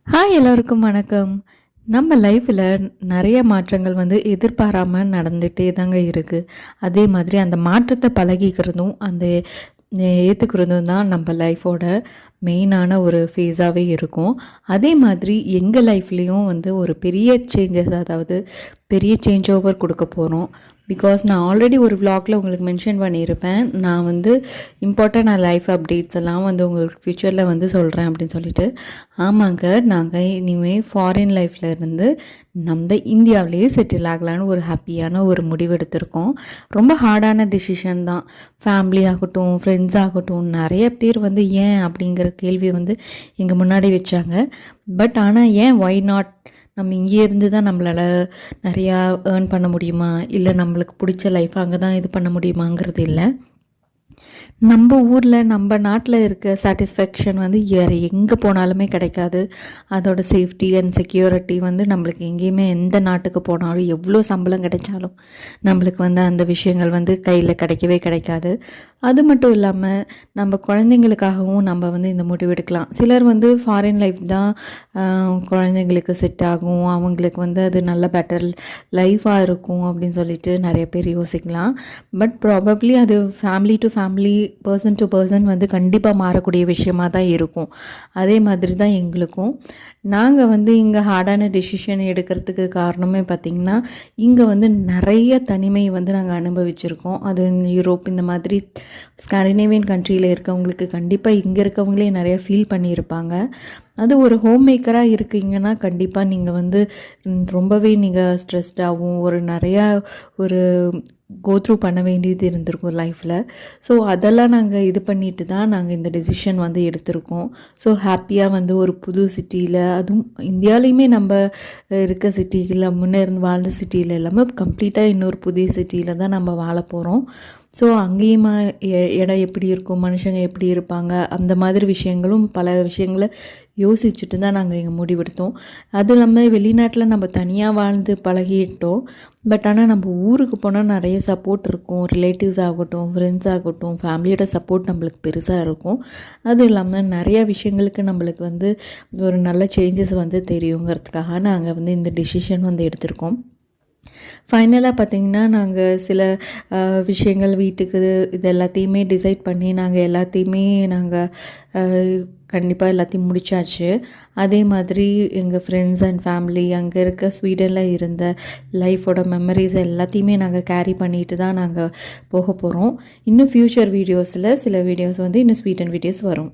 Hi எல்லோருக்கும் வணக்கம். நம்ம லைஃப்பில் நிறைய மாற்றங்கள் எதிர்பாராமல் நடந்துகிட்டே தாங்க இருக்குது. அதே மாதிரி அந்த மாற்றத்தை பழகிக்கிறதும் அந்த ஏற்றுக்கிறதும் தான் நம்ம லைஃபோட மெயினான ஒரு ஃபேஸாகவே இருக்கும். அதே மாதிரி எங்கள் லைஃப்லேயும் ஒரு பெரிய சேஞ்சஸ், அதாவது பெரிய சேஞ்ச் ஓவர் கொடுக்க போகிறோம். பிகாஸ் நான் ஆல்ரெடி ஒரு விலாகில் உங்களுக்கு மென்ஷன் பண்ணியிருப்பேன். நான் இம்பார்ட்டண்டான லைஃப் அப்டேட்ஸ் எல்லாம் உங்களுக்கு ஃப்யூச்சரில் சொல்கிறேன் அப்படின்னு சொல்லிட்டு. ஆமாங்க, நாங்கள் இனிமேல் ஃபாரின் லைஃப்பில் இருந்து நம்ம இந்தியாவிலேயே செட்டில் ஆகலான்னு ஒரு ஹாப்பியான ஒரு முடிவு எடுத்திருக்கோம். ரொம்ப ஹார்டான டிசிஷன் தான். ஃபேமிலி ஆகட்டும், ஃப்ரெண்ட்ஸ் ஆகட்டும், நிறைய பேர் ஏன் அப்படிங்கிற கேள்வி எங்கள் முன்னாடி வச்சாங்க. பட் ஆனால் ஏன், ஒய் நாட், நம்ம இங்கே இருந்து தான் நம்மளால் நிறையா ஏர்ன் பண்ண முடியுமா, இல்லை நம்மளுக்கு பிடிச்ச லைஃப் அங்கே தான் இது பண்ண முடியுமாங்கிறது இல்லை. நம்ம ஊரில் நம்ம நாட்டில் இருக்க சாட்டிஸ்ஃபேக்ஷன் வேறு எங்கே போனாலுமே கிடைக்காது. அதோட சேஃப்டி அண்ட் செக்யூரிட்டி நம்மளுக்கு எங்கேயுமே எந்த நாட்டுக்கு போனாலும் எவ்வளோ சம்பளம் கிடைச்சாலும் நம்மளுக்கு அந்த விஷயங்கள் கையில் கிடைக்கவே கிடைக்காது. அது மட்டும் இல்லாமல் நம்ம குழந்தைங்களுக்காகவும் நம்ம இந்த முடிவு எடுக்கலாம். சிலர் ஃபாரின் லைஃப் தான் குழந்தைங்களுக்கு செட் ஆகும், அவங்களுக்கு அது நல்ல பெட்டர் லைஃபாக இருக்கும் அப்படின்னு சொல்லிட்டு நிறைய பேர் யோசிக்கலாம். பட் ப்ராபப்ளி அது family to family, person to person கண்டிப்பாக மாறக்கூடிய விஷயமாக தான் இருக்கும். அதே மாதிரி தான் எங்களுக்கும். நாங்கள் இங்கே ஹார்டான டெசிஷன் எடுக்கிறதுக்கு காரணமே பார்த்திங்கன்னா, இங்கே நிறைய தனிமை நாங்கள் அனுபவிச்சிருக்கோம். அது யூரோப் இந்த மாதிரி ஸ்காண்டினேவியன் கண்ட்ரியில் இருக்கவங்களுக்கு கண்டிப்பாக இங்கே இருக்கவங்களே நிறையா ஃபீல் பண்ணியிருப்பாங்க. அது ஒரு ஹோம் மேக்கராக இருக்கீங்கன்னா கண்டிப்பாக நீங்கள் ரொம்பவே நீங்கள் ஸ்ட்ரெஸ்டாகவும் நிறையா ஒரு கோத்ரூ பண்ண வேண்டியது இருந்திருக்கும் லைஃப்பில். ஸோ அதெல்லாம் நாங்கள் இது பண்ணிட்டு தான் நாங்கள் இந்த டெசிஷன் எடுத்திருக்கோம். ஸோ ஹாப்பியாக ஒரு புது சிட்டியில், அதுவும் இந்தியாவிலையுமே நம்ம இருக்க சிட்டியில், முன்னே இருந்து வாழ்ந்த சிட்டியில் இல்லாமல் கம்ப்ளீட்டாக இன்னொரு புதிய சிட்டியில் தான் நம்ம வாழ போகிறோம். ஸோ அங்கேயுமா இடம் எப்படி இருக்கும், மனுஷங்க எப்படி இருப்பாங்க, அந்த மாதிரி விஷயங்களும் பல விஷயங்களை யோசிச்சுட்டு தான் நாங்கள் இங்கே முடிவெடுத்தோம். அது இல்லாமல் வெளிநாட்டில் நம்ம தனியாக வாழ்ந்து பழகிட்டோம். பட் ஆனால் நம்ம ஊருக்கு போனால் நிறைய சப்போர்ட் இருக்கும். ரிலேட்டிவ்ஸ் ஆகட்டும், ஃப்ரெண்ட்ஸ் ஆகட்டும், ஃபேமிலியோட சப்போர்ட் நம்மளுக்கு பெருசாக இருக்கும். அது இல்லாமல் நிறையா விஷயங்களுக்கு நம்மளுக்கு ஒரு நல்ல சேஞ்சஸ் தெரியுங்கிறதுக்காக நாங்கள் இந்த டிசிஷன் எடுத்திருக்கோம். ஃபைனலாக பார்த்திங்கன்னா, நாங்கள் சில விஷயங்கள் வீட்டுக்கு இது எல்லாத்தையுமே டிசைட் பண்ணி நாங்கள் எல்லாத்தையுமே கண்டிப்பாக எல்லாத்தையும் முடித்தாச்சு. அதே மாதிரி எங்கள் ஃப்ரெண்ட்ஸ் அண்ட் ஃபேமிலி, அங்கே இருக்க ஸ்வீடனில் இருந்த லைஃபோட மெமரிஸ் எல்லாத்தையுமே நாங்கள் கேரி பண்ணிட்டு தான் நாங்கள் போக போகிறோம். இன்னும் ஃப்யூச்சர் வீடியோஸில் சில வீடியோஸ் இன்னும் ஸ்வீடன் வீடியோஸ் வரும்.